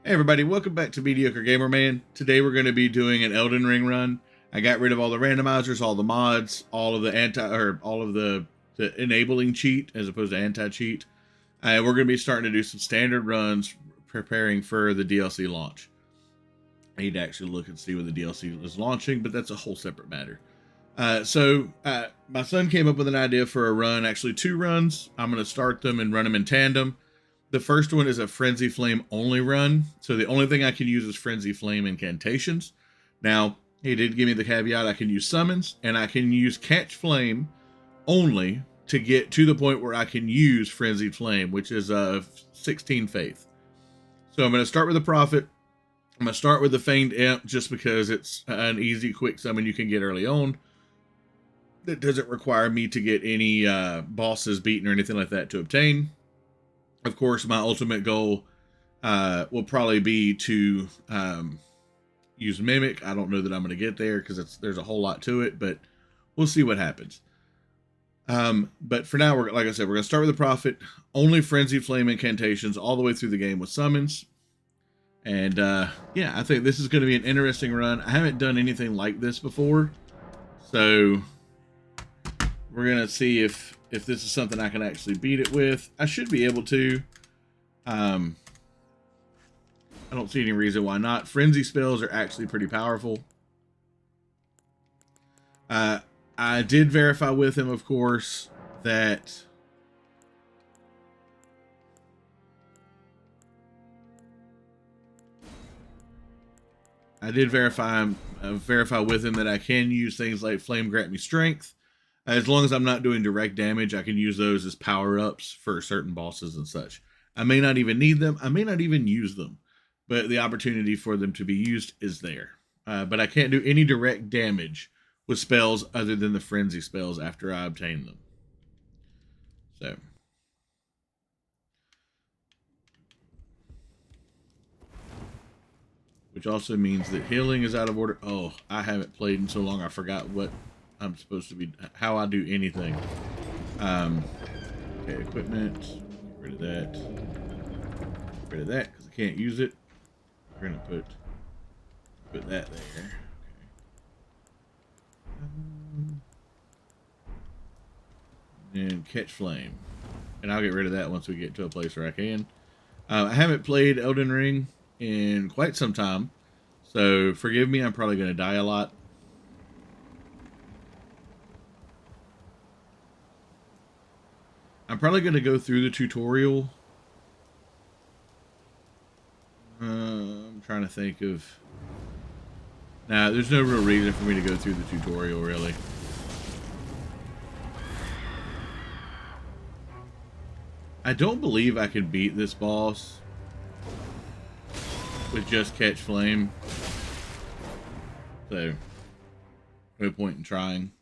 Hey everybody, welcome back to Mediocre Gamer Man. Today we're going to be doing an Elden Ring run. I got rid of all the randomizers, all the mods, all of the enabling cheat as opposed to anti-cheat. We're going to be starting to do some standard runs, preparing for the DLC launch. I need to actually look and see when the DLC is launching, but that's a whole separate matter. My son came up with an idea for a run, actually 2 runs. I'm going to start them and run them in tandem. The first one is a Frenzy Flame only run. So the only thing I can use is Frenzy Flame incantations. Now, he did give me the caveat I can use summons, and I can use Catch Flame only to get to the point where I can use Frenzied Flame, which is 16 Faith. So I'm going to start with the Prophet. I'm going to start with the Feigned Imp just because it's an easy, quick summon you can get early on. That doesn't require me to get any bosses beaten or anything like that to obtain. Of course, my ultimate goal will probably be to use Mimic. I don't know that I'm going to get there because there's a whole lot to it, but we'll see what happens. But for now, like I said, we're going to start with the Prophet. Only Frenzied Flame incantations all the way through the game with summons. And yeah, I think this is going to be an interesting run. I haven't done anything like this before, so we're going to see if this is something I can actually beat it with. I should be able to. I don't see any reason why not. Frenzy spells are actually pretty powerful. I did verify with him, of course, that verify with him that I can use things like Flame Grant Me Strength. As long as I'm not doing direct damage, I can use those as power-ups for certain bosses and such. I may not even need them. I may not even use them. But the opportunity for them to be used is there. But I can't do any direct damage with spells other than the frenzy spells after I obtain them. So. Which also means that healing is out of order. Oh, I haven't played in so long I forgot what I'm supposed to be, how I do anything. Okay, equipment. Get rid of that. Get rid of that because I can't use it. We're gonna put that there. Okay. And Catch Flame, and I'll get rid of that once we get to a place where I can. I haven't played Elden Ring in quite some time, so forgive me. I'm probably gonna die a lot. I'm probably going to go through the tutorial. I'm trying to think of... Nah, there's no real reason for me to go through the tutorial, really. I don't believe I can beat this boss with just Catch Flame. So, no point in trying.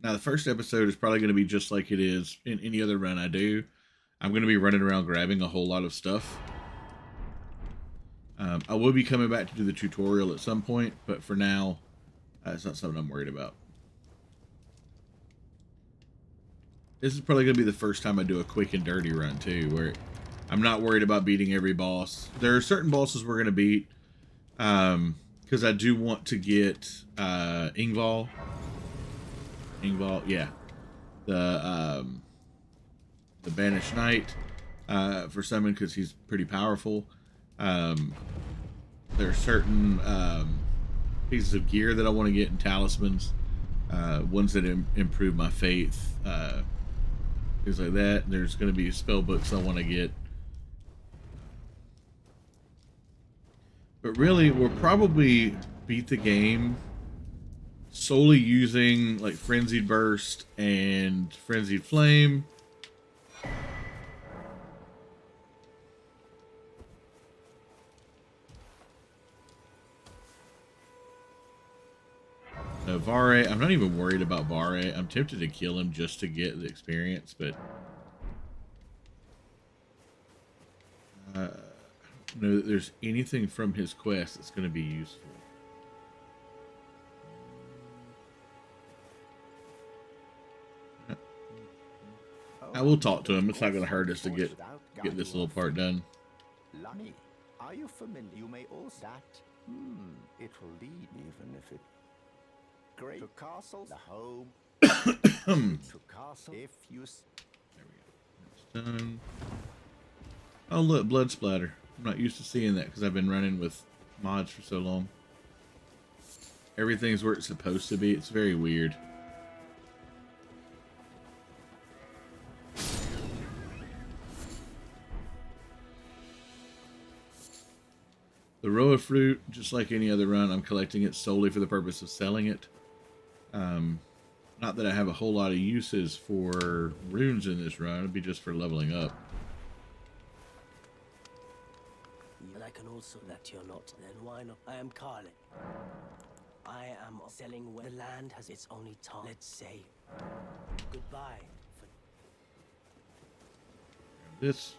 Now, the first episode is probably going to be just like it is in any other run I do. I'm going to be running around grabbing a whole lot of stuff. I will be coming back to do the tutorial at some point, but for now, it's not something I'm worried about. This is probably going to be the first time I do a quick and dirty run, too, where I'm not worried about beating every boss. There are certain bosses we're going to beat, because I do want to get Ingval. Yeah, the Banished Knight for summon because he's pretty powerful. There are certain pieces of gear that I want to get in talismans, ones that improve my faith, things like that. There's going to be spell books I want to get, but really we'll probably beat the game solely using like Frenzied Burst and Frenzied Flame. Vare, I'm not even worried about Vare. I'm tempted to kill him just to get the experience, but I don't know that there's anything from his quest that's going to be useful. I will talk to him. It's not going to hurt us to get this little part done. Are you familiar? You may also that. It will lead, even if it. Great. To castle, the home. To castle, if you. There we go. That's done. Oh look, blood splatter. I'm not used to seeing that because I've been running with mods for so long. Everything's where it's supposed to be. It's very weird. The Roa fruit, just like any other run, I'm collecting it solely for the purpose of selling it. Not that I have a whole lot of uses for runes in this run. It'd be just for leveling up. And I can also that you're not. Then why not? I am Carlin. I am selling where the land has its only time. Let's say goodbye. This.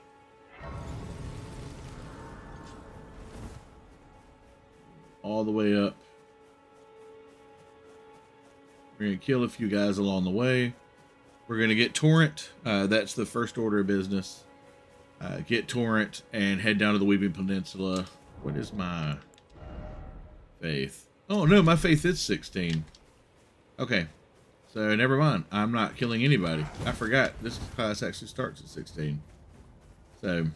All the way up. We're going to kill a few guys along the way. We're going to get Torrent. That's the first order of business. Get Torrent and head down to the Weeping Peninsula. What is my faith? Oh, no, my faith is 16. Okay. So, never mind. I'm not killing anybody. I forgot. This class actually starts at 16. So...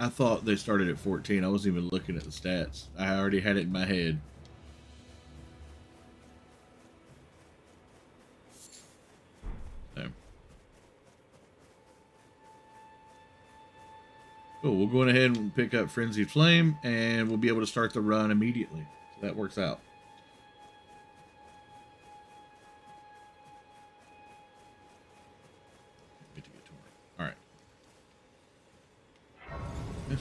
I thought they started at 14. I wasn't even looking at the stats. I already had it in my head. So. Cool, we'll go ahead and pick up Frenzied Flame, and we'll be able to start the run immediately. So that works out. Alright. Yes.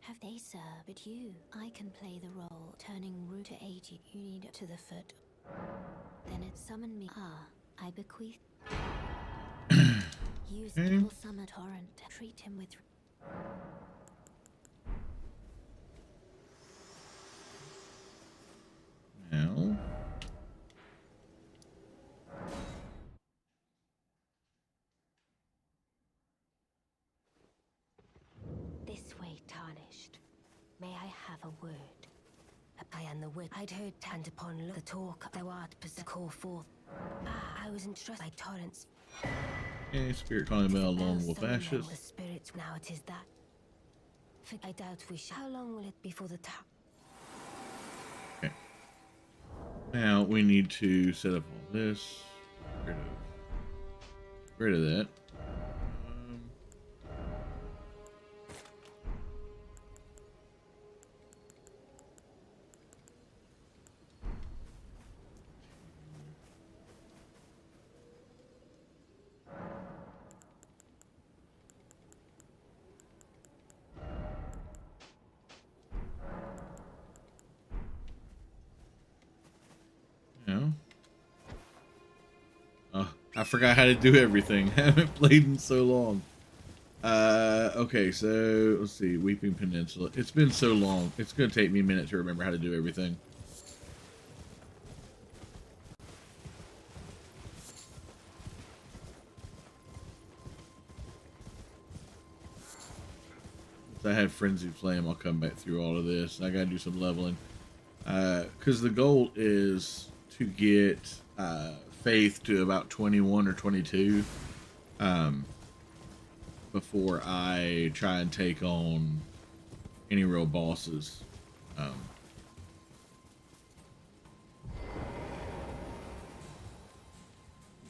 Have they served you? I can play the role, turning root to 80. You need it to the foot. Then it summoned me. I bequeath. Use it will summon Torrent. Treat him with. Now. This way, tarnished. May I have a word? I am the wit. I'd heard and upon the talk thou art possessed call forth. I was entrusted by torrents. Okay, spirit calling bell along with ashes. The spirits now it is that. I doubt we shall. How long will it be for the top? Okay. Now we need to set up all this. Get rid of that. Oh, I forgot how to do everything. I haven't played in so long. Okay, so let's see. Weeping Peninsula. It's been so long. It's going to take me a minute to remember how to do everything. If I had Frenzied Flame, I'll come back through all of this. I got to do some leveling. Because the goal is to get Faith to about 21 or 22 before I try and take on any real bosses.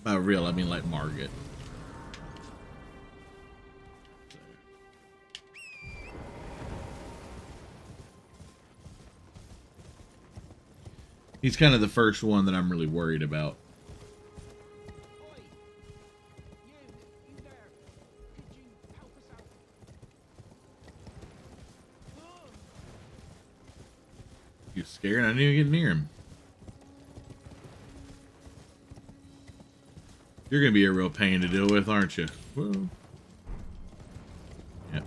By real, I mean like Margit. He's kind of the first one that I'm really worried about. You scared? I didn't even get near him. You're gonna be a real pain to deal with, aren't you? Whoa. Yep.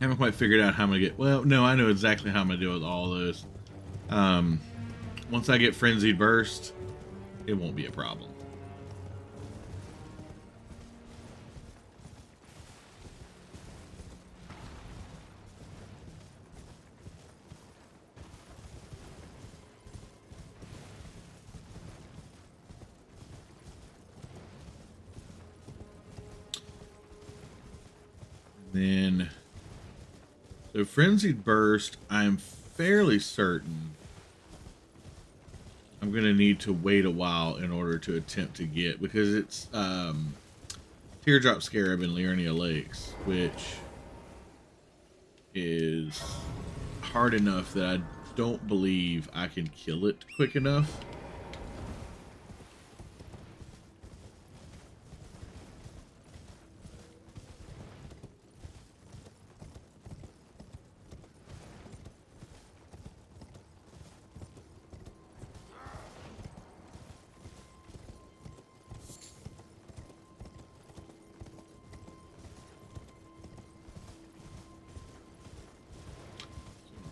Haven't quite figured out how I'm gonna get. Well, no, I know exactly how I'm gonna deal with all those. Once I get Frenzied Burst, it won't be a problem. Then, so Frenzied Burst, I'm fairly certain I'm going to need to wait a while in order to attempt to get, because it's Teardrop Scarab in Liurnia Lakes, which is hard enough that I don't believe I can kill it quick enough.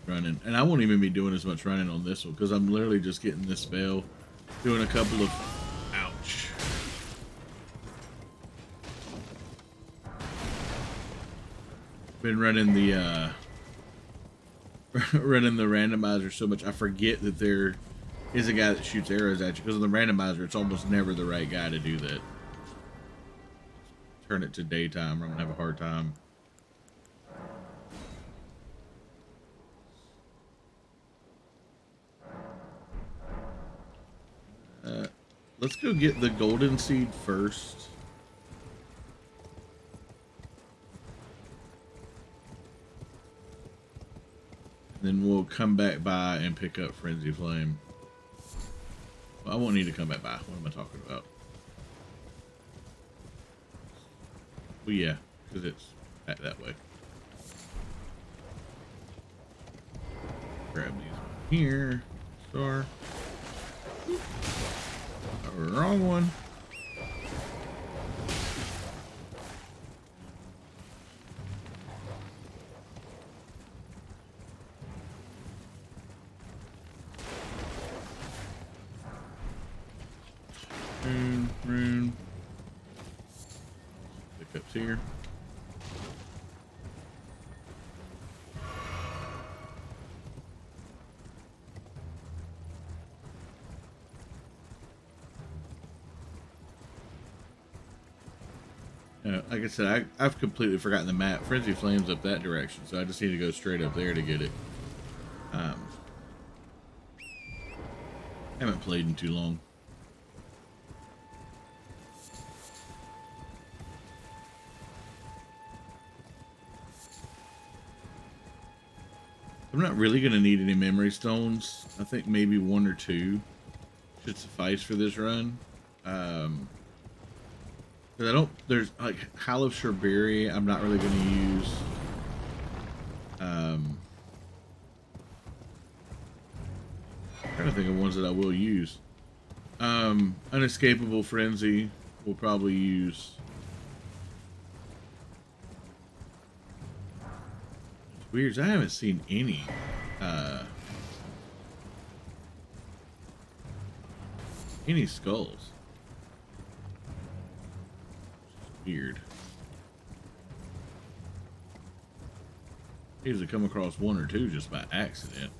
Running, and I won't even be doing as much running on this one because I'm literally just getting this spell, doing a couple of ouch. Been running the running the randomizer so much I forget that there is a guy that shoots arrows at you, because on the randomizer it's almost never the right guy to do that. Turn it to daytime or I'm gonna have a hard time. Let's go get the golden seed first. Then we'll come back by and pick up Frenzy Flame. Well, I won't need to come back by. What am I talking about? Well, yeah, because it's back that way. Grab these here. Star. Wrong one. Rune. Pickups here. Like I said, I've completely forgotten the map. Frenzy Flame's up that direction, so I just need to go straight up there to get it. Haven't played in too long. I'm not really going to need any memory stones. I think maybe 1 or 2 should suffice for this run. Because I don't, there's like Howl of Sherberry, I'm not really going to use. I'm trying to think of ones that I will use. Unescapable Frenzy we'll probably use. It's weird, I haven't seen any skulls. Weird. I usually come across 1 or 2 just by accident.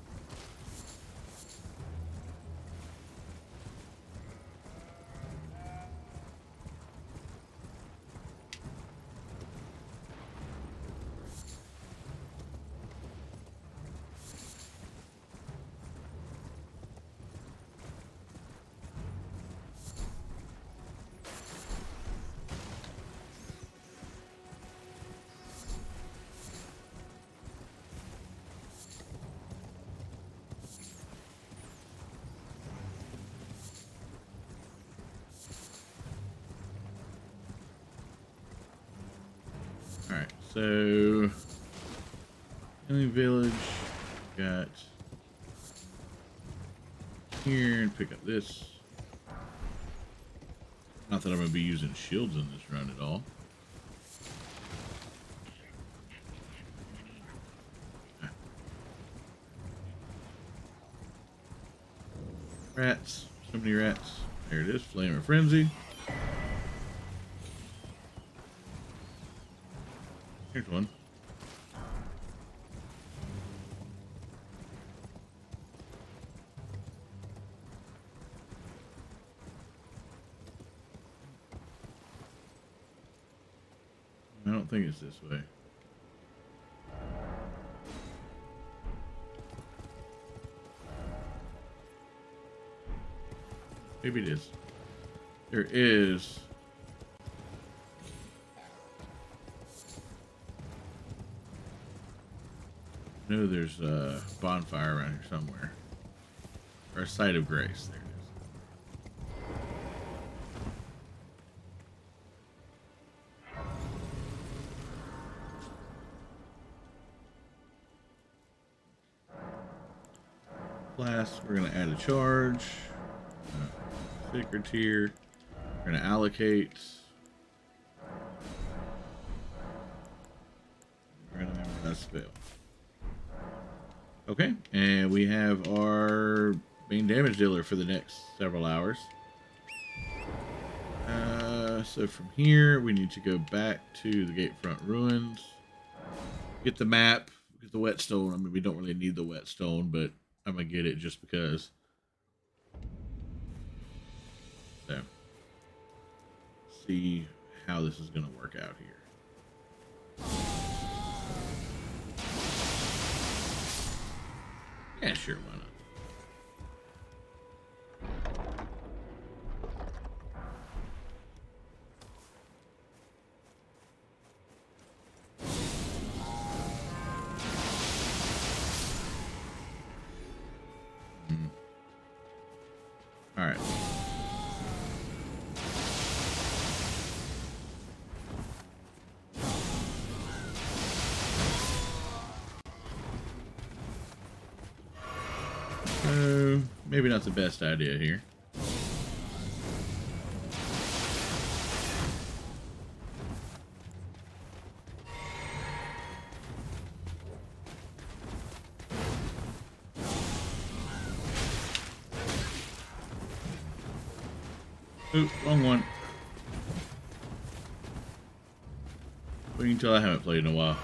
Alright, so Healing Village, got here and pick up this. Not that I'm going to be using shields in this run at all. Rats. So many rats. There it is. Flame of Frenzy. Here's one. I don't think it's this way. Maybe it is. There is. I know there's a bonfire around here somewhere. Or a site of grace. There it is. Class, we're going to add a charge. Sacred tier. We're going to allocate. We're going to remember that spell. Okay, and we have our main damage dealer for the next several hours. So from here, we need to go back to the Gatefront Ruins. Get the map, get the whetstone. I mean, we don't really need the whetstone, but I'm going to get it just because. So, see how this is going to work out here. Yeah, sure, why not? All right. Maybe not the best idea here. Ooh, wrong one. Wait until I haven't played in a while.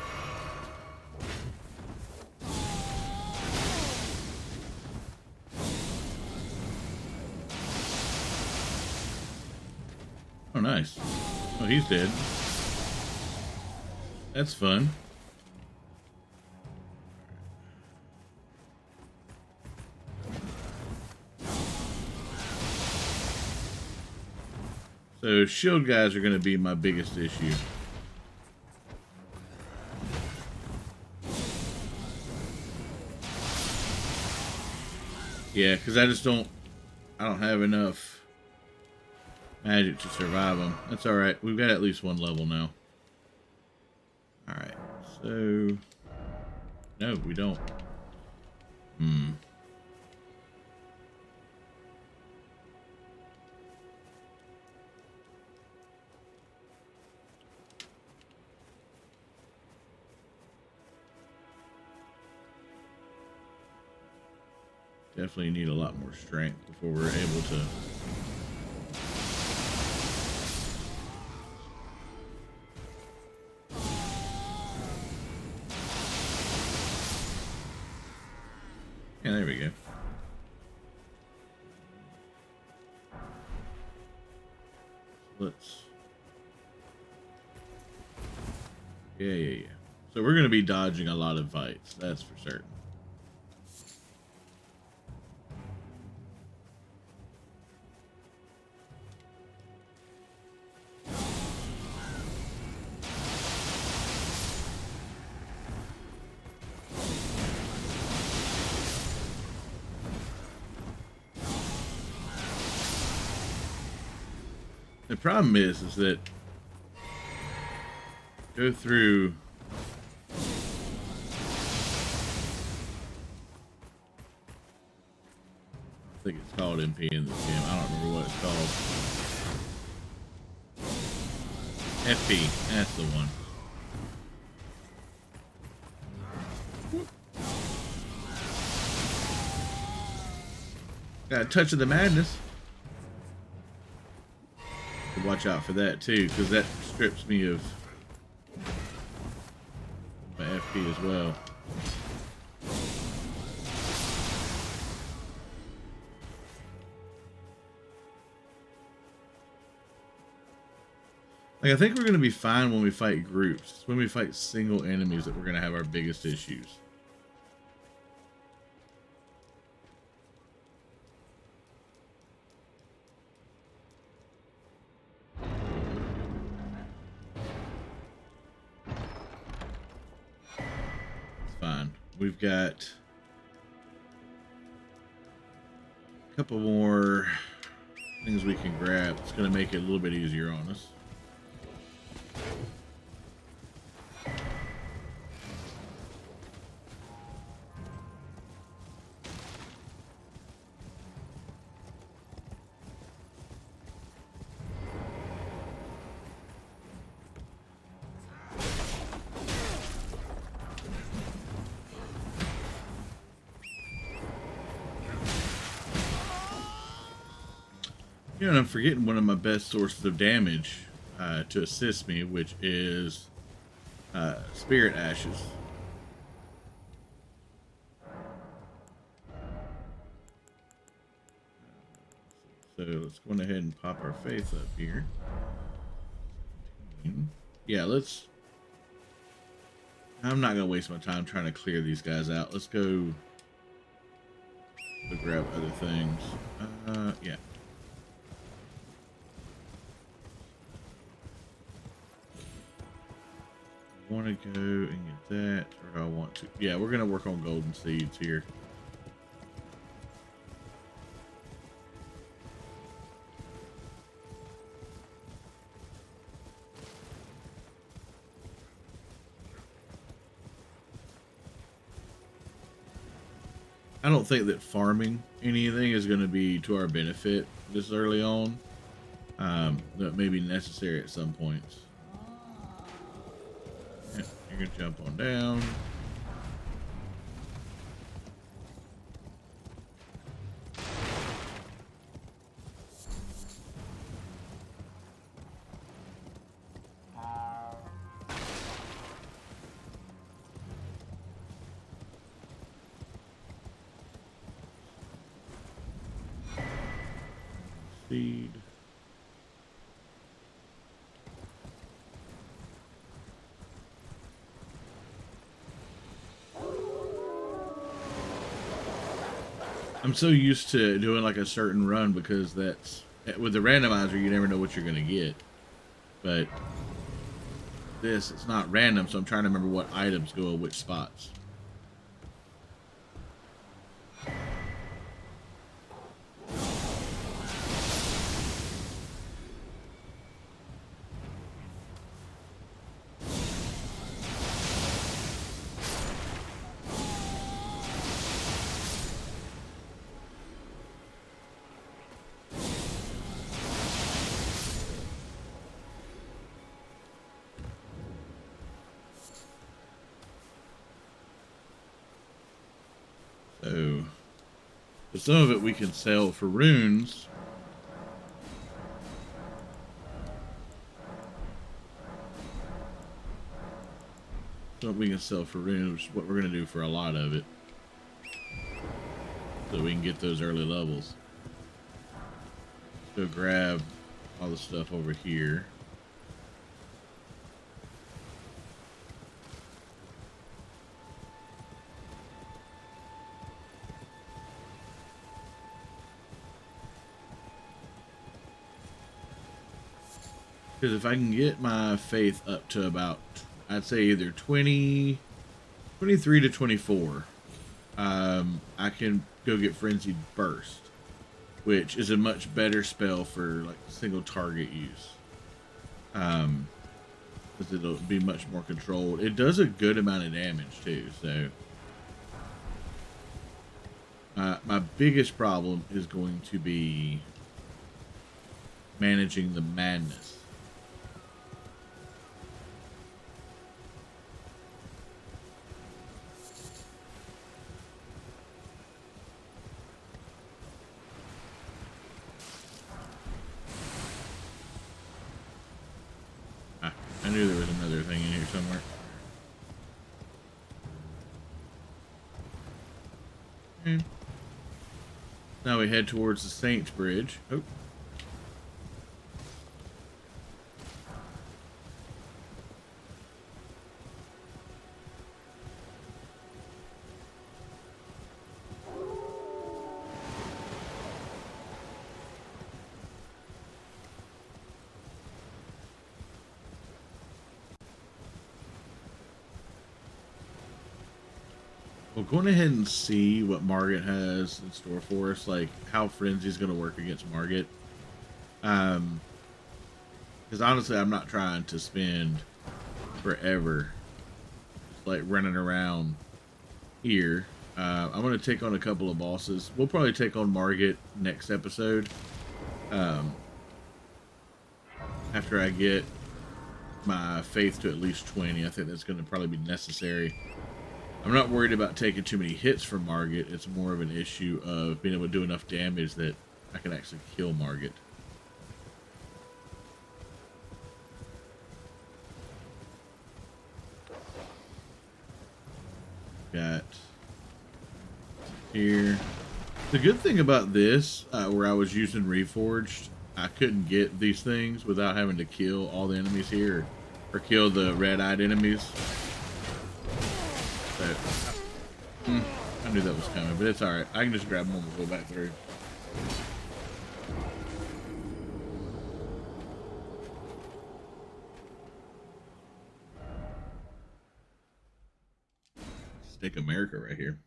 Oh, nice. Oh, he's dead. That's fun. So shield guys are going to be my biggest issue. Yeah, because I don't have enough magic to survive them. That's alright. We've got at least one level now. Alright, so... No, we don't. Definitely need a lot more strength before we're able to... Yeah, there we go. Let's... Yeah. So we're going to be dodging a lot of fights, that's for certain. The problem is that go through I think it's called MP in this game. I don't remember what it's called. FP, that's the one. Got a touch of the madness. Watch out for that too, because that strips me of my FP as well. Like, I think we're going to be fine when we fight groups. It's when we fight single enemies that we're going to have our biggest issues. It's fine. We've got a couple more things we can grab. It's going to make it a little bit easier on us. You know, and I'm forgetting one of my best sources of damage to assist me, which is Spirit Ashes. So let's go ahead and pop our faith up here. Yeah, let's... I'm not going to waste my time trying to clear these guys out. Let's go grab other things. Yeah. I want to go and get that, or do I want to? Yeah, we're going to work on golden seeds here. I don't think that farming anything is going to be to our benefit this early on. That may be necessary at some points. Yeah, you're going to jump on down. Seed. I'm so used to doing like a certain run because that's with the randomizer, you never know what you're going to get. But this, it's not random, so I'm trying to remember what items go at which spots. So, but some of it we can sell for runes. Some we can sell for runes, which is what we're going to do for a lot of it. So we can get those early levels. Go grab all the stuff over here. Because if I can get my faith up to about, I'd say either 23 to 24, I can go get Frenzied Burst, which is a much better spell for like single target use. Because it'll be much more controlled. It does a good amount of damage too, so. My biggest problem is going to be managing the madness. knew there was another thing in here somewhere. Okay. Now we head towards the Saints Bridge. Oh. Well, going ahead and see what Margit has in store for us, like how Frenzy's going to work against Margit. Because honestly, I'm not trying to spend forever just like running around here. I'm going to take on a couple of bosses. We'll probably take on Margit next episode. After I get my faith to at least 20, I think that's going to probably be necessary. I'm not worried about taking too many hits from Margit. It's more of an issue of being able to do enough damage that I can actually kill Margit. Got here. The good thing about this, where I was using Reforged, I couldn't get these things without having to kill all the enemies here, or kill the red-eyed enemies. So, I knew that was coming, but it's alright. I can just grab them and go back through. Stick America right here.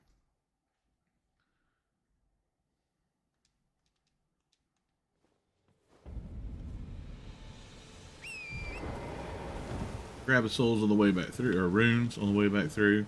Grab the souls on the way back through, or runes on the way back through.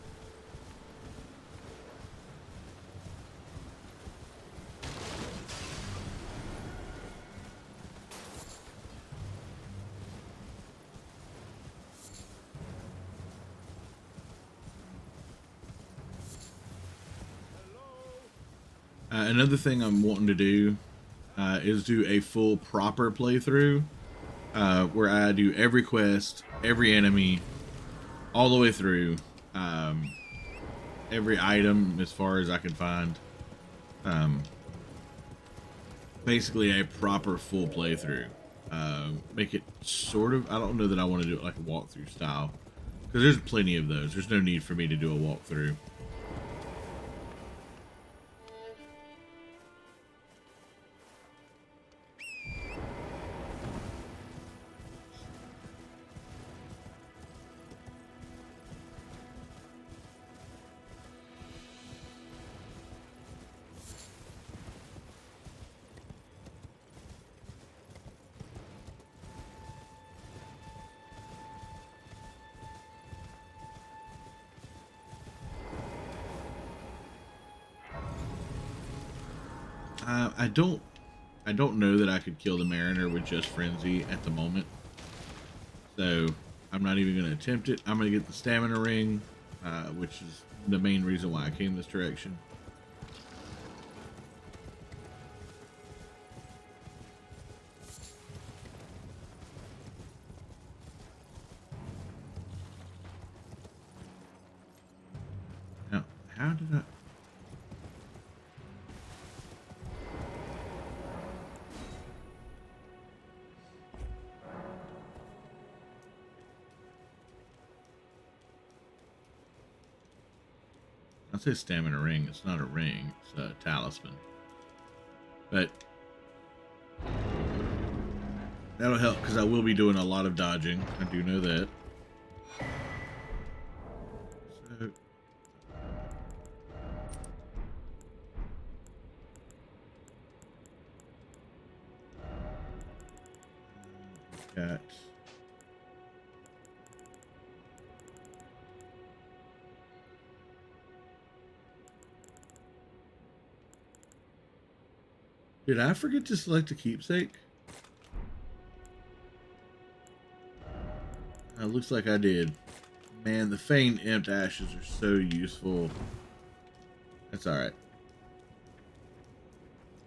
Another thing I'm wanting to do is do a full proper playthrough where I do every quest, every enemy, all the way through, every item as far as I can find. Basically a proper full playthrough. Make it sort of, I don't know that I want to do it like a walkthrough style, because there's plenty of those. There's no need for me to do a walkthrough. I don't know that I could kill the Mariner with just Frenzy at the moment. So I'm not even going to attempt it. I'm going to get the Stamina Ring, which is the main reason why I came this direction. Now, how did I... I'll say Stamina Ring. It's not a ring. It's a talisman. But that'll help because I will be doing a lot of dodging. I do know that. So got... Did I forget to select a keepsake? Looks like I did. Man, the faint imp ashes are so useful. That's alright.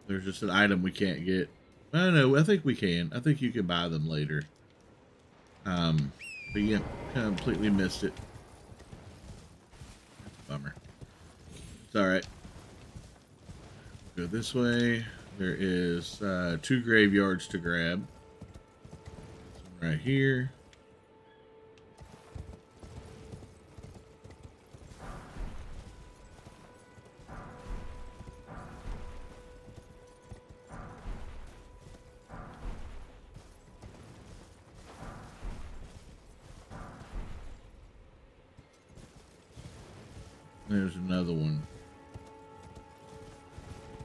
There's just an item we can't get. I don't know. I think we can. I think you can buy them later. But yeah, completely missed it. Bummer. It's alright. Go this way. There is 2 graveyards to grab. This one right here. There's another one.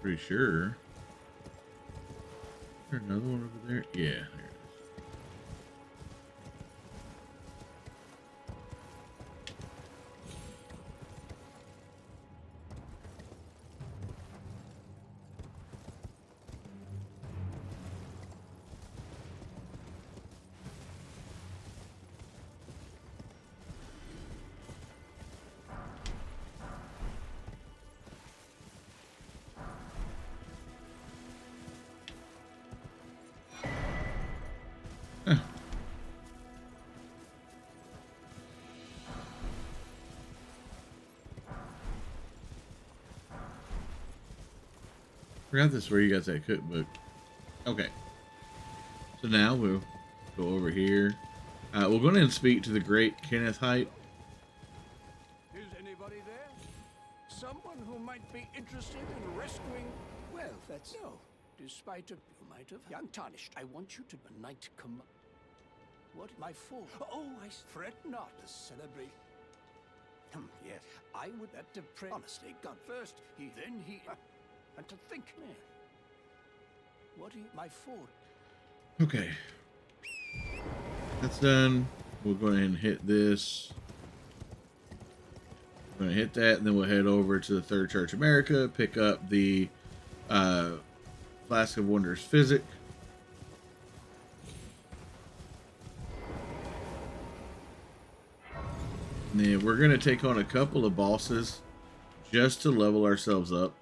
Pretty sure. Is there another one over there? Yeah, there it is. Huh. Forgot this is where you got that cookbook. Okay. So now we'll go over here. We'll go ahead and speak to the great Kenneth Height. Is anybody there? Someone who might be interested in rescuing... Well, that's... No. Despite a... You might have... Young Tarnished, I want you to... A knight come... What? My fault. Oh, I... Fret not to celebrate... Yes. I would... That to pray... Honestly, God first, he... Then he... And to think... Man. What are you... My fault. Okay. That's done. We'll go ahead and hit this. We're going to hit that, and then we'll head over to the Third Church America, pick up the Flask of Wondrous Physic. And then we're going to take on a couple of bosses just to level ourselves up.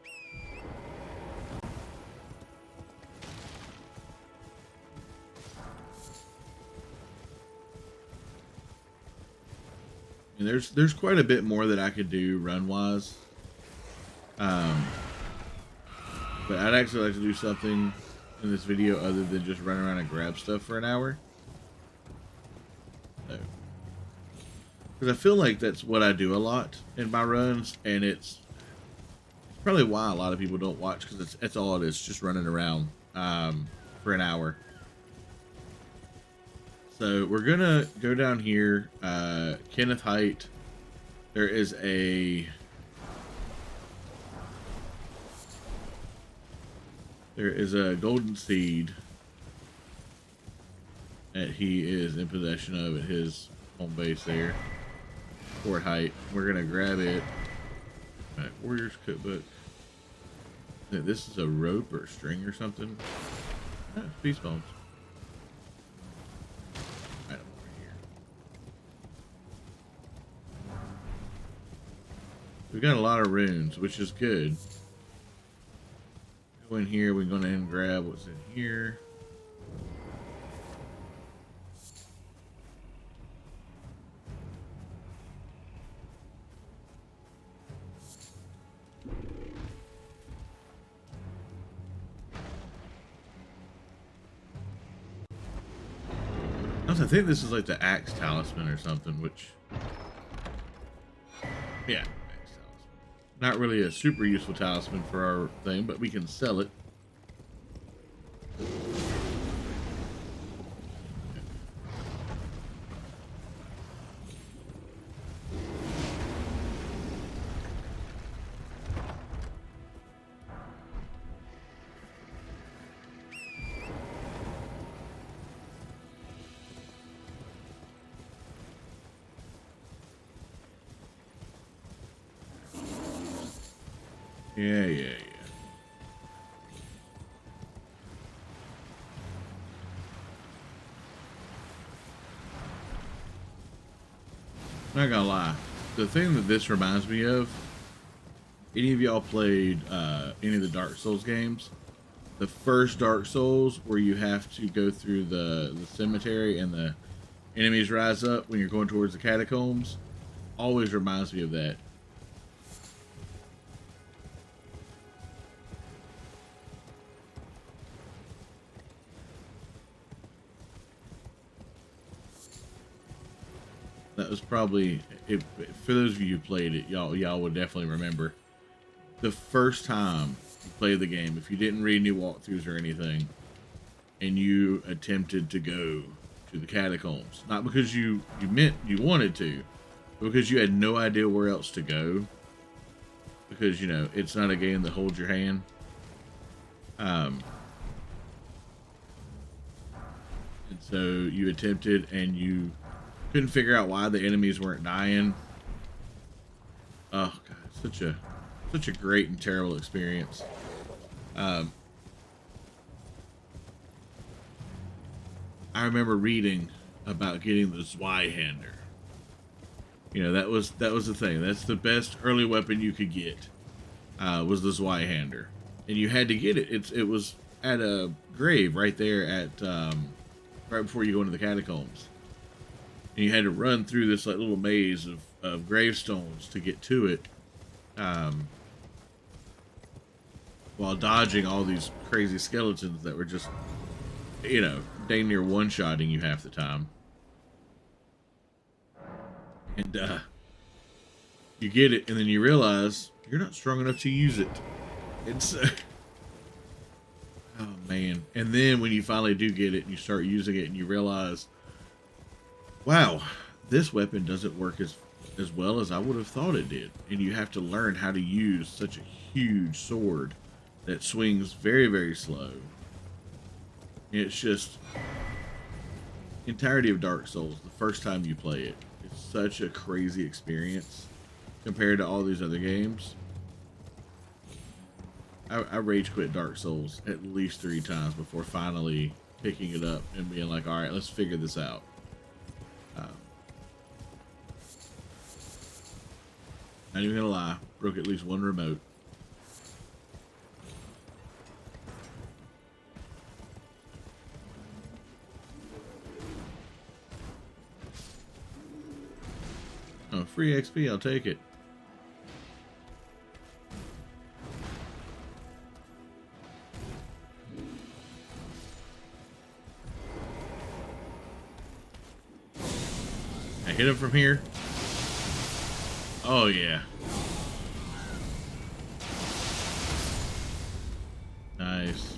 And there's quite a bit more that I could do run wise, but I'd actually like to do something in this video other than just run around and grab stuff for an hour. Because I feel like that's what I do a lot in my runs, and it's probably why a lot of people don't watch, because it's all it is, just running around for an hour. So we're gonna go down here, Kenneth Height. There is a golden seed that he is in possession of at his home base there, Fort Height. We're gonna grab it. All right, Warrior's Cookbook. This is a rope or a string or something. Ah, peace bones. We've got a lot of runes, which is good. Go in here, we're going to grab what's in here. I think this is like the Axe Talisman or something, which... Yeah. Not really a super useful talisman for our thing, but we can sell it. Yeah. Not gonna lie, the thing that this reminds me of, any of y'all played any of the Dark Souls games? The first Dark Souls, where you have to go through the cemetery and enemies rise up when you're going towards the catacombs. Always reminds me of that. That was probably, for those of you who played it, y'all would definitely remember the first time you played the game. If you didn't read any walkthroughs or anything, and you attempted to go to the catacombs, not because you meant you wanted to, but because you had no idea where else to go, because, you know, it's not a game that holds your hand. And so you attempted and you couldn't figure out why the enemies weren't dying. Oh god, such a great and terrible experience. I remember reading about getting the Zweihander. You know, that was the thing. That's the best early weapon you could get. Was the Zweihander, and you had to get it. It was at a grave right there at right before you go into the catacombs, and you had to run through this like little maze of gravestones to get to it, while dodging all these crazy skeletons that were just, you know, dang near one-shotting you half the time. And you get it, and then you realize you're not strong enough to use it. It's oh man. And then when you finally do get it and you start using it and you realize, wow, this weapon doesn't work as well as I would have thought it did. And you have to learn how to use such a huge sword that swings very, very slow. It's just entirety of Dark Souls, the first time you play it, it's such a crazy experience compared to all these other games. I rage quit Dark Souls at least 3 times before finally picking it up and being like, all right, let's figure this out. Not even gonna lie, broke at least one remote. Oh, free XP, I'll take it. I hit him from here. Oh, yeah. Nice.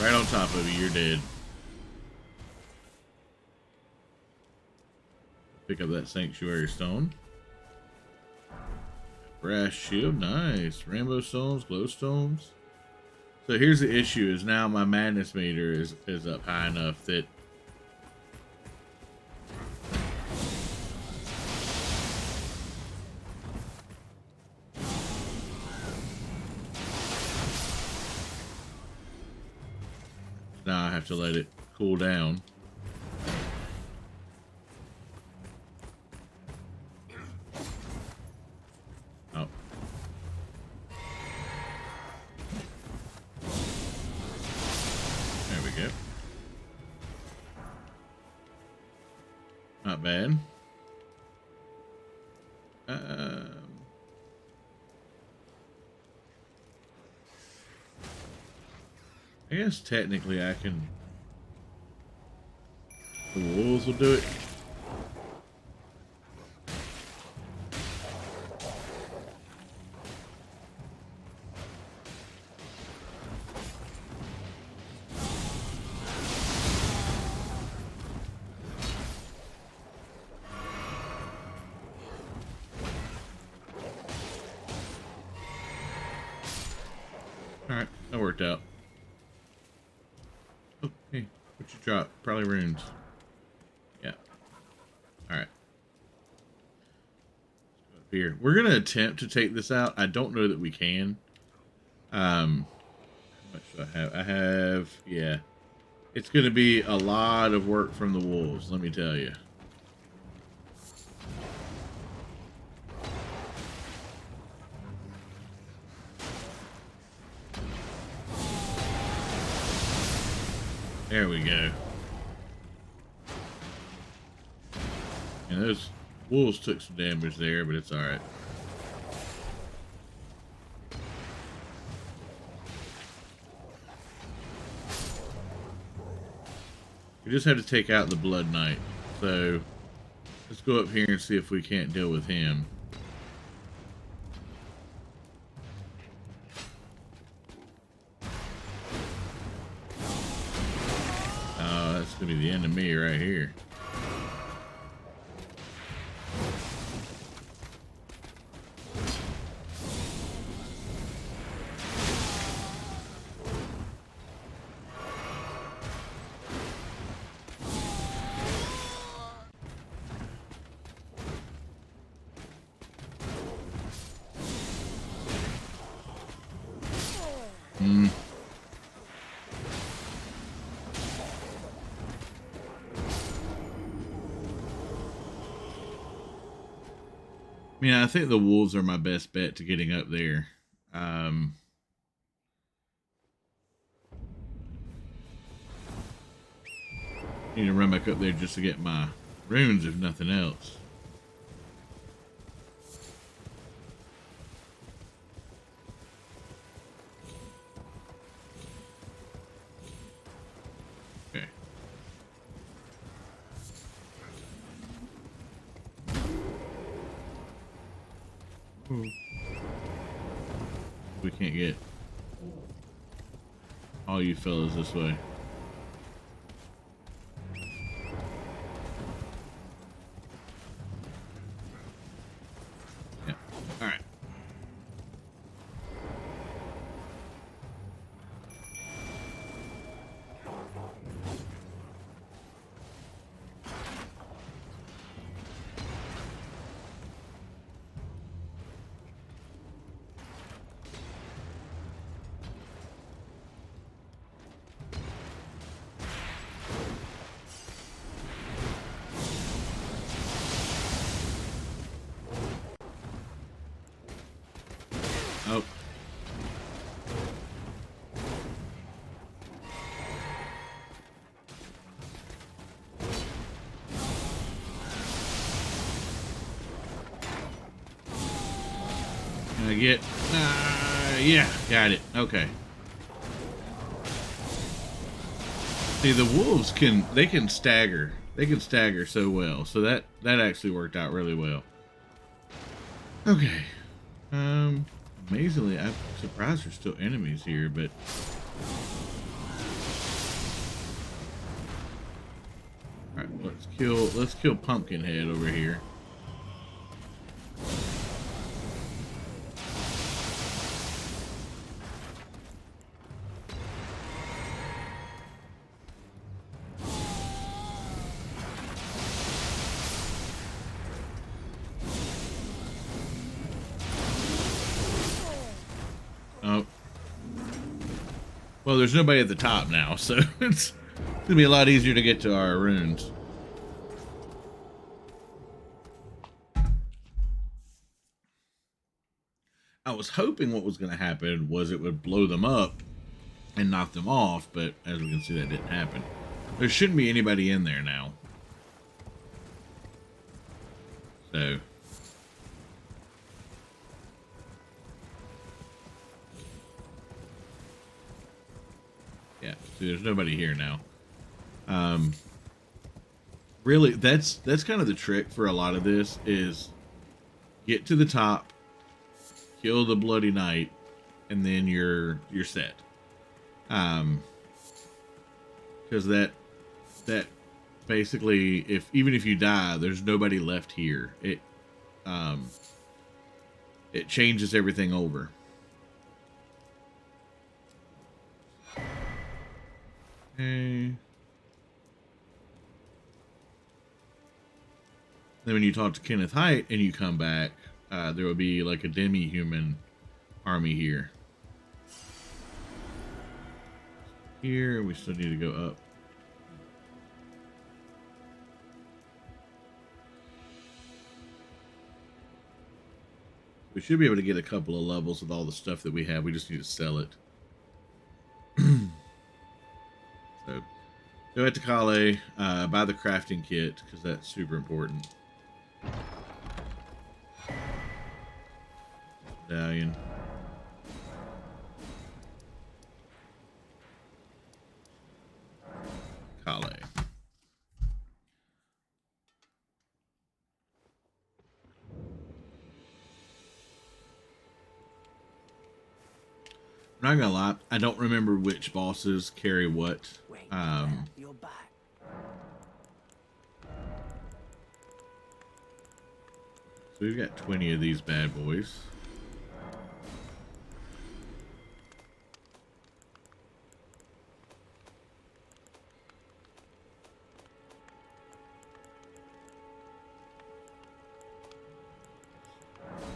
Right on top of you, you're dead. Pick up that sanctuary stone. Brass shield, nice. Rainbow stones, glowstones. So here's the issue: is now my madness meter is up high enough that now I have to let it cool down. Oh. There we go. Not bad. I guess technically I can. The wolves will do it. Alright, that worked out. Oh, hey, what you drop? Probably runes. Yeah. Alright. Let's go up here. We're gonna attempt to take this out. I don't know that we can. How much do I have? I have, yeah. It's gonna be a lot of work from the wolves, let me tell you. There we go. And those wolves took some damage there, but it's alright. We just had to take out the Blood Knight. So let's go up here and see if we can't deal with him. Oh, that's gonna be the end of me right here. I mean, I think the wolves are my best bet to getting up there. Need to run back up there just to get my runes, if nothing else. Okay. Ooh. We can't get all you fellas this way. Yeah. All right. Oh. Can I get... yeah, got it. Okay. See, the wolves they can stagger. They can stagger so well. So that actually worked out really well. Okay. Amazingly, I'm surprised there's still enemies here, but alright, let's kill Pumpkinhead over here. Oh. Well, there's nobody at the top now, so it's gonna be a lot easier to get to our runes. I was hoping what was going to happen was it would blow them up and knock them off, but as we can see, that didn't happen. There shouldn't be anybody in there now. So... yeah, see, there's nobody here now. Really, that's kind of the trick for a lot of this is get to the top, kill the Bloody Knight, and then you're set. Because that basically, even if you die, there's nobody left here. It changes everything over. Okay. Then when you talk to Kenneth Haight and you come back, there will be like a demi-human army here. Here, we still need to go up. We should be able to get a couple of levels with all the stuff that we have. We just need to sell it. So, Go at Takale, buy the crafting kit, because that's super important. Medallion. Kale. I'm not gonna lie, I don't remember which bosses carry what. Wait, you're back. So we've got 20 of these bad boys.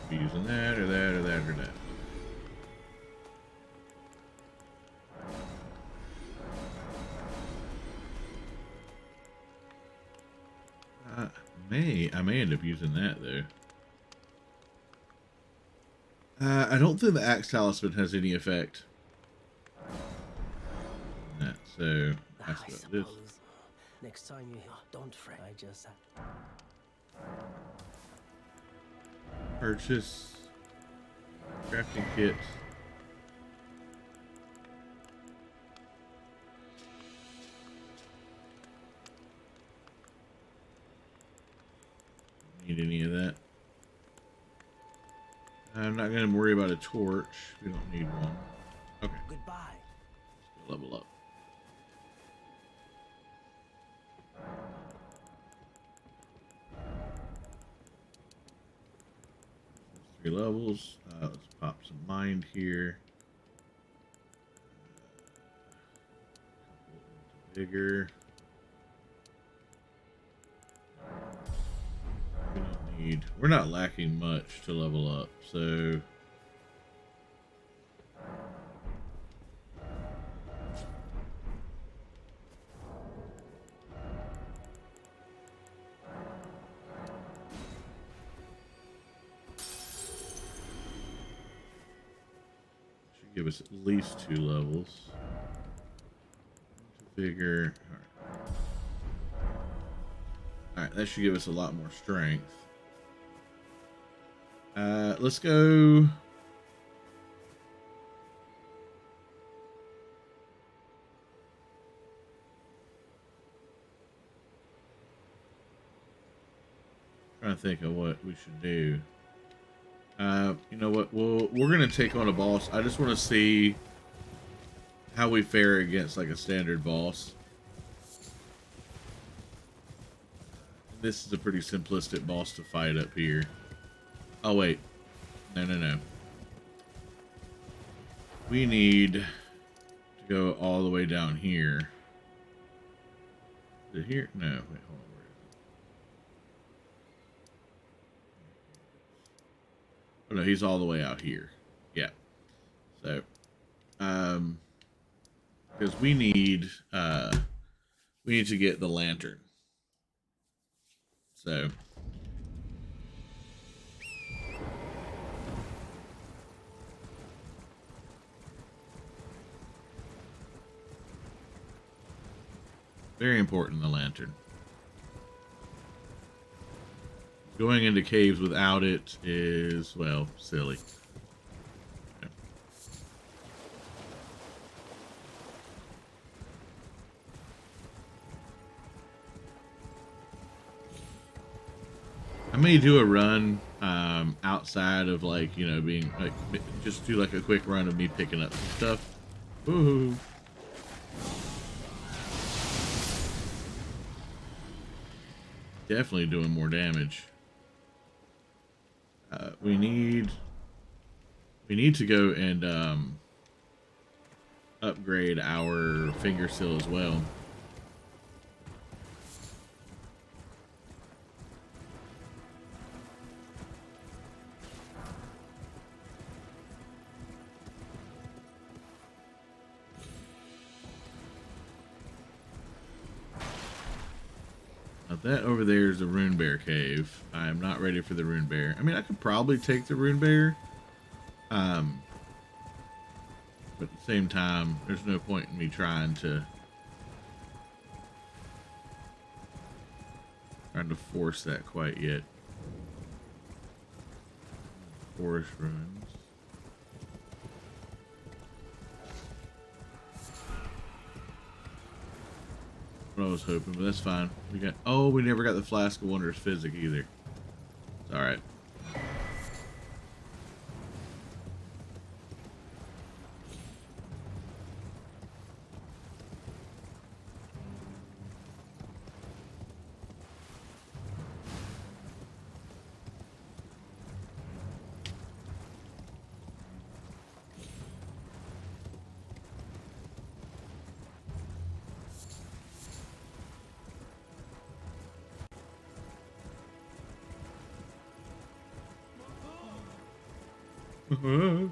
Be using that or that or that or that. I may end up using that though. I don't think the Axe Talisman has any effect. That, so I that's about this. suppose next time you hear, don't fret. I just Purchase crafting kit. Need any of that? I'm not going to worry about a torch. We don't need one. Okay. goodbye. Let's go level up. Three levels. Let's pop some mind here. Bigger. We don't need. We're not lacking much to level up, so. Should give us at least 2 levels. Bigger. Alright, that should give us a lot more strength. Let's go. Trying to think of what we should do. You know what? We're gonna take on a boss. I just want to see how we fare against like a standard boss. This is a pretty simplistic boss to fight up here. Oh wait, no. We need to go all the way down here. Is it here? No, wait, hold on. Where is it? Oh no, he's all the way out here. Yeah. So, because we need to get the lantern. So. Very important, the lantern. Going into caves without it is, well, silly. Okay. I may do a run outside of, like, you know, being like, just do like a quick run of me picking up some stuff. Woohoo! Definitely doing more damage. We need to go and upgrade our finger seal as well. That over there is the Rune Bear cave. I am not ready for the Rune Bear. I mean, I could probably take the Rune Bear. But at the same time, there's no point in me trying to Trying to force that quite yet. Forest runs. What I was hoping, but that's fine. We got. Oh, we never got the Flask of Wondrous Physic either. It's all right. Oh.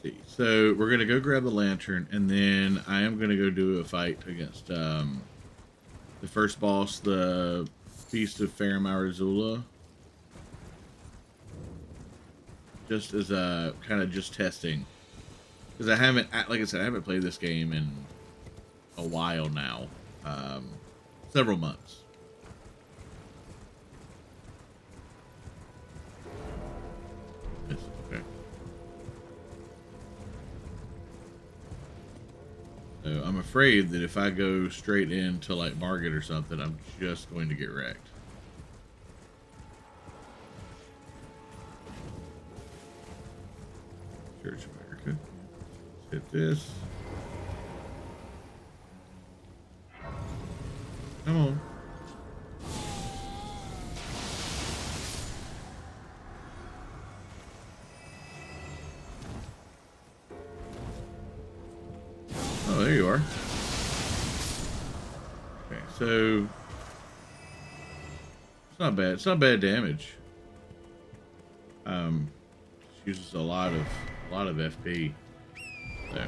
See. So we're gonna go grab the lantern, and then I am gonna go do a fight against the first boss, the Feast of Farum Arizula. Just as a kind of just testing, because I haven't, like I said, I haven't played this game in a while now, several months. Okay. So I'm afraid that if I go straight into like Margit or something, I'm just going to get wrecked. Church of America. Let's hit this. Come on. Oh, there you are. Okay, so it's not bad. It's not bad damage. Uses a lot of FP. So.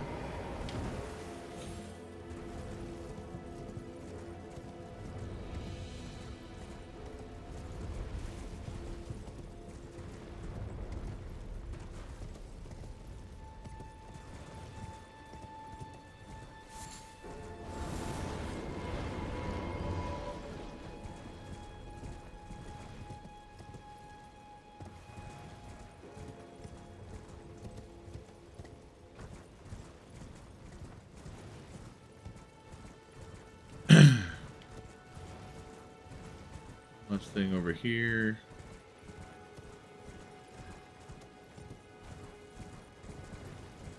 Last thing over here.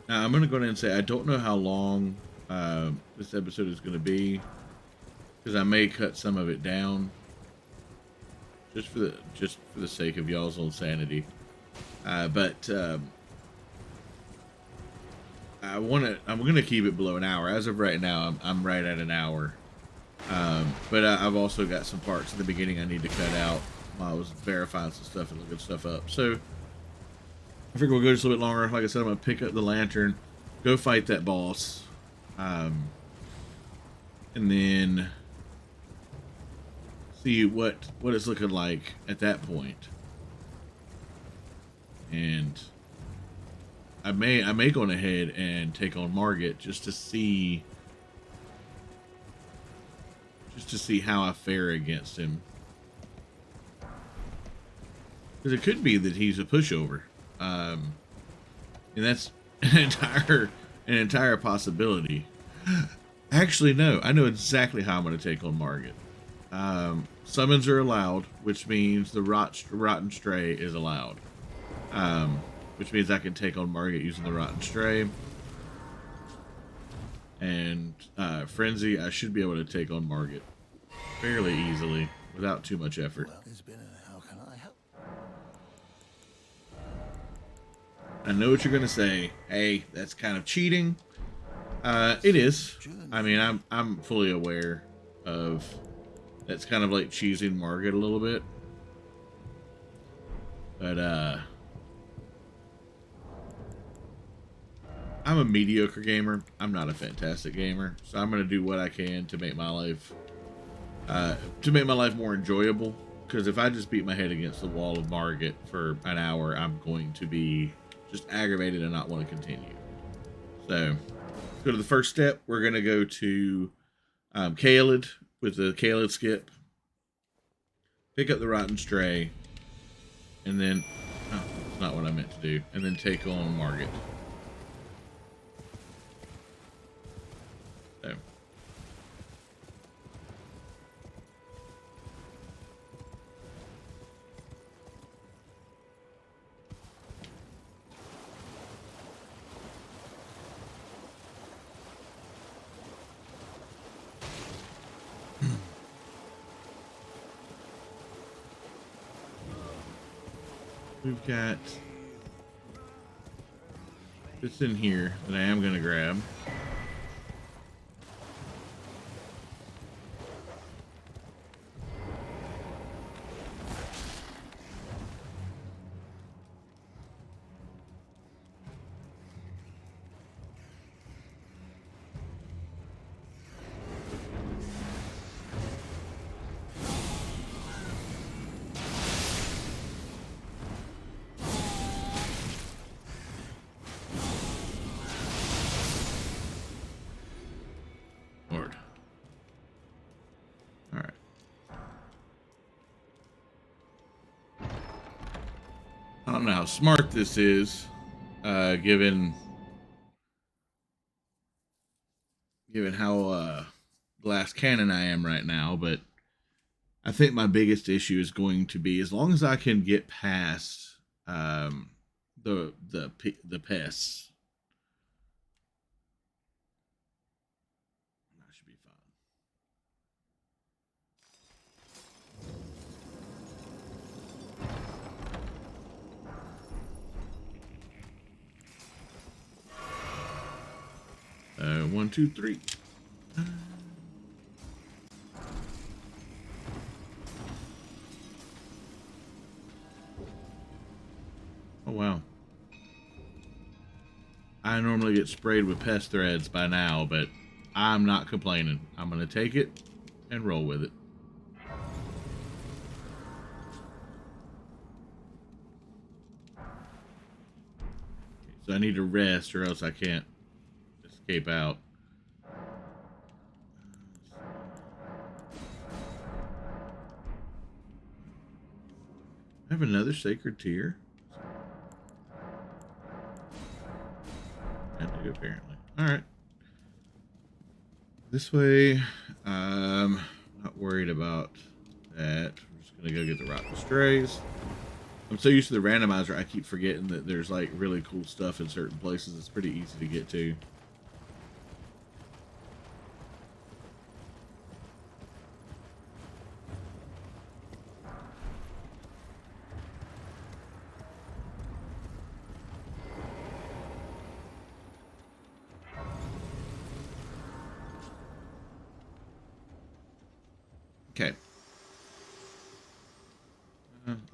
Now I'm gonna go ahead and say I don't know how long this episode is gonna be, because I may cut some of it down just for the sake of y'all's own sanity. But I'm gonna keep it below an hour. As of right now, I'm right at an hour. But I've also got some parts in the beginning I need to cut out while I was verifying some stuff and looking stuff up. So I figure we'll go just a little bit longer. Like I said, I'm gonna pick up the lantern, go fight that boss, and then see what it's looking like at that point. And I may go ahead and take on Margit just to see how I fare against him. Because it could be that he's a pushover. And that's an entire possibility. Actually, no. I know exactly how I'm going to take on Margit. Summons are allowed, which means the Rotten Stray is allowed. Which means I can take on Margit using the Rotten Stray. And Frenzy, I should be able to take on Margit fairly easily without too much effort. Well, there's been how can I help? I know what you're gonna say. Hey, that's kind of cheating. It is. I mean, I'm fully aware of that's kind of like cheesing Margaret a little bit. But I'm a mediocre gamer. I'm not a fantastic gamer, so I'm gonna do what I can to make my life more enjoyable. Because if I just beat my head against the wall of Margit for an hour, I'm going to be just aggravated and not want to continue. So, let's go to the first step. We're going to go to Caelid with the Caelid skip. Pick up the Rotten Stray. And then... Oh, that's not what I meant to do. And then take on Margit. So... We've got this in here that I am going to grab. Lord. All right. I don't know how smart this is, given how glass cannon I am right now, but I think my biggest issue is going to be as long as I can get past the pests. That should be fine. One, two, three. Oh, wow. I normally get sprayed with pest threads by now, but I'm not complaining. I'm going to take it and roll with it. So I need to rest or else I can't escape out. I have another sacred tear. I do, apparently. Alright. This way, not worried about that. We're just gonna go get the rotten strays. I'm so used to the randomizer, I keep forgetting that there's like really cool stuff in certain places. It's pretty easy to get to. Okay.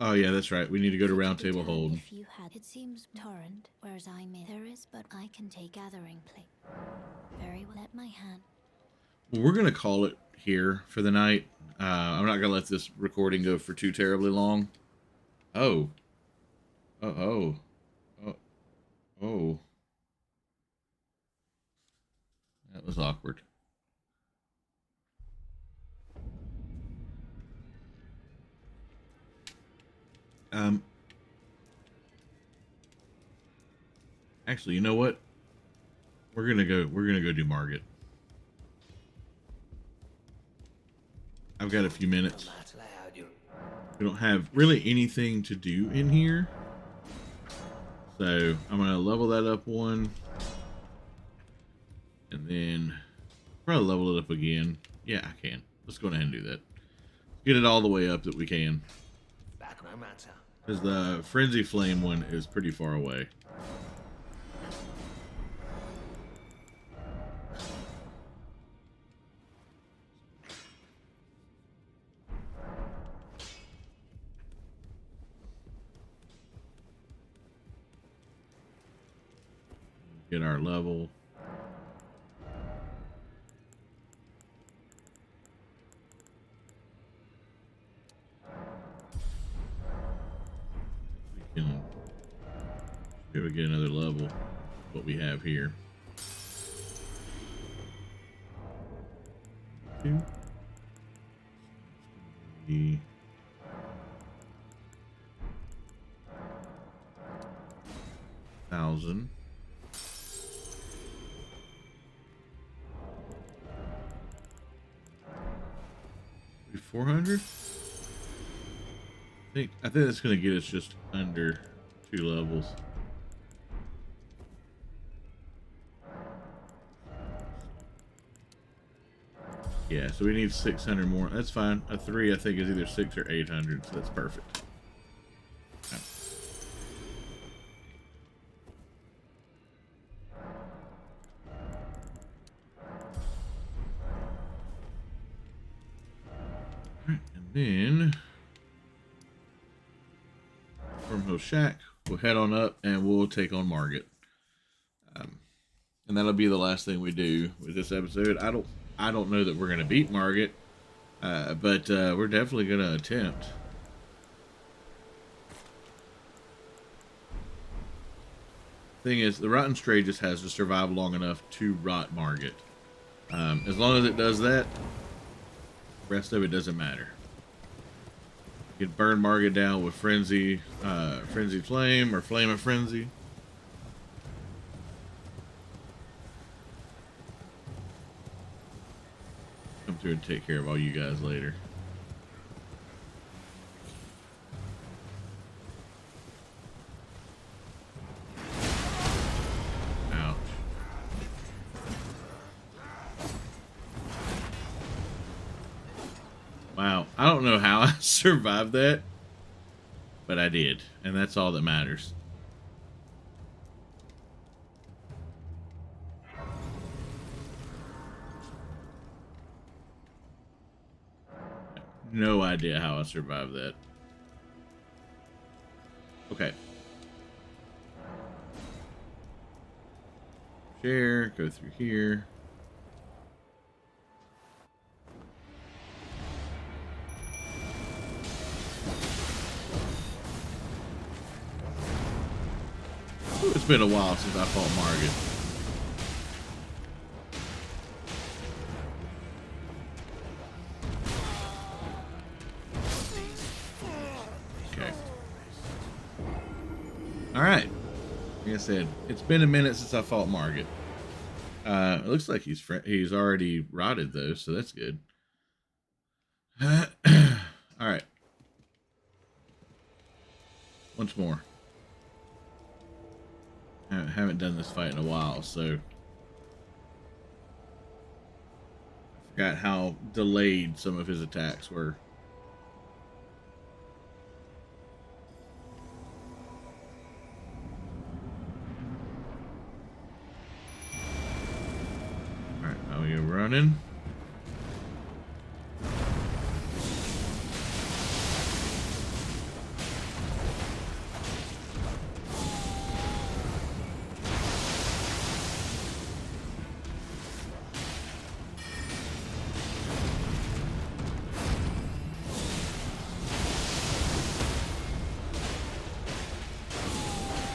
Oh yeah, that's right. We need to go to Round Table Hold. If you had, it seems torrent, whereas I'm in. There is, but I can take gathering plate. Very well at my hand. Well, we're gonna call it here for the night. I'm not gonna let this recording go for too terribly long. Oh. Oh. That was awkward. Actually, you know what? We're gonna go do Margit. I've got a few minutes. We don't have really anything to do in here. So I'm gonna level that up one. And then probably level it up again. Yeah, I can. Let's go ahead and do that. Get it all the way up that we can. Because the Frenzy Flame one is pretty far away. Get our level. We can be able to get another level. What we have here. 2. The 1,000. 400. I think that's gonna get us just under 2 levels. Yeah, so we need 600 more. That's fine. A 3, I think, is either 6 or 800, so that's perfect. Okay. Alright, and then from Hill Shack, we'll head on up and we'll take on Margit. And that'll be the last thing we do with this episode. I don't know that we're gonna beat Margit, but we're definitely gonna attempt. Thing is, the Rotten Stray just has to survive long enough to rot Margit. As long as it does that, the rest of it doesn't matter. You can burn Margit down with Frenzy Flame or Flame of Frenzy. Come through and take care of all you guys later. Ouch. Wow, I don't know how I survived that, but I did, and that's all that matters. No idea how I survived that. Okay. Share, go through here. Ooh, it's been a while since I fought Margit. Alright. Like I said, it's been a minute since I fought Margit. It looks like he's already rotted though, so that's good. Alright. Once more. I haven't done this fight in a while, so I forgot how delayed some of his attacks were. You're running.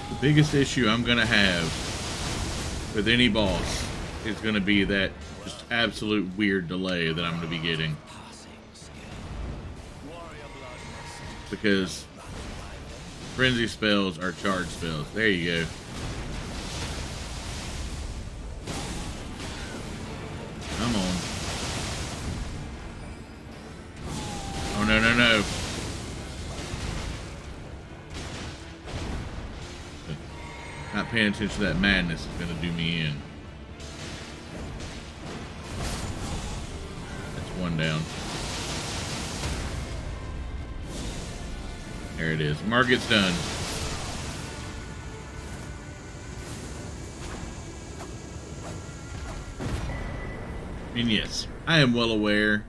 The biggest issue I'm gonna have with any boss is gonna be that just absolute weird delay that I'm going to be getting. Because frenzy spells are charge spells. There you go. Come on. Oh, no, no, no. Not paying attention to that madness is going to do me in. One down. There it is. Margit's done. And yes, I am well aware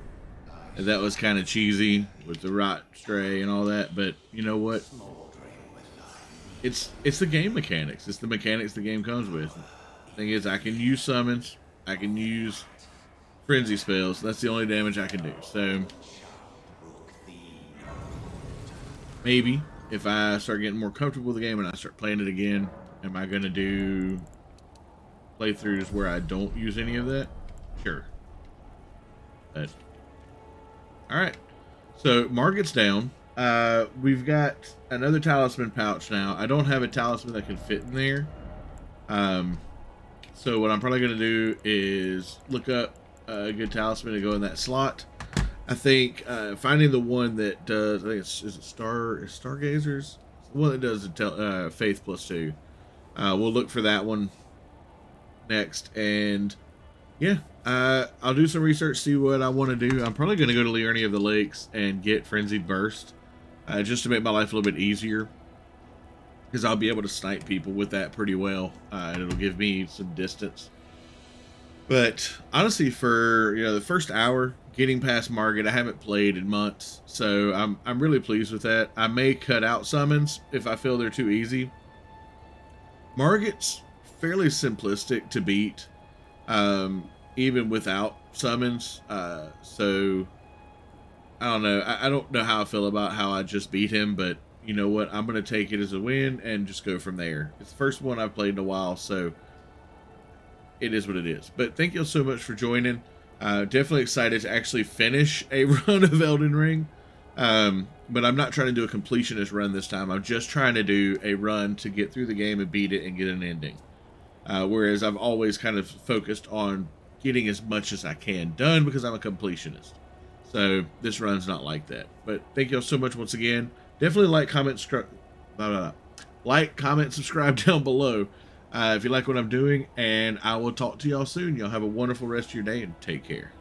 that was kind of cheesy with the rot stray and all that, but you know what? It's the game mechanics. It's the mechanics the game comes with. Thing is, I can use summons. I can use frenzy spells. That's the only damage I can do. So maybe if I start getting more comfortable with the game and I start playing it again, am I going to do playthroughs where I don't use any of that? Sure. But all right. So Margot's down. We've got another talisman pouch now. I don't have a talisman that can fit in there. So what I'm probably going to do is look up a good talisman to go in that slot. I think finding the one that does, I think it's, is it Stargazers? It's the one that does the Faith +2. We'll look for that one next. And yeah, I'll do some research, see what I want to do. I'm probably going to go to Liurnia of the Lakes and get Frenzied Burst, just to make my life a little bit easier. Because I'll be able to snipe people with that pretty well, and it'll give me some distance. But honestly, for the first hour, getting past Margot, I haven't played in months, so I'm really pleased with that. I may cut out summons if I feel they're too easy. Margot's fairly simplistic to beat, even without summons. So I don't know. I don't know how I feel about how I just beat him, but you know what? I'm going to take it as a win and just go from there. It's the first one I've played in a while, so it is what it is. But thank you so much for joining. Definitely excited to actually finish a run of Elden Ring. But I'm not trying to do a completionist run this time. I'm just trying to do a run to get through the game and beat it and get an ending. Whereas I've always kind of focused on getting as much as I can done because I'm a completionist. So this run's not like that. But thank you all so much once again. Definitely like, comment, subscribe down below if you like what I'm doing, and I will talk to y'all soon. Y'all have a wonderful rest of your day and take care.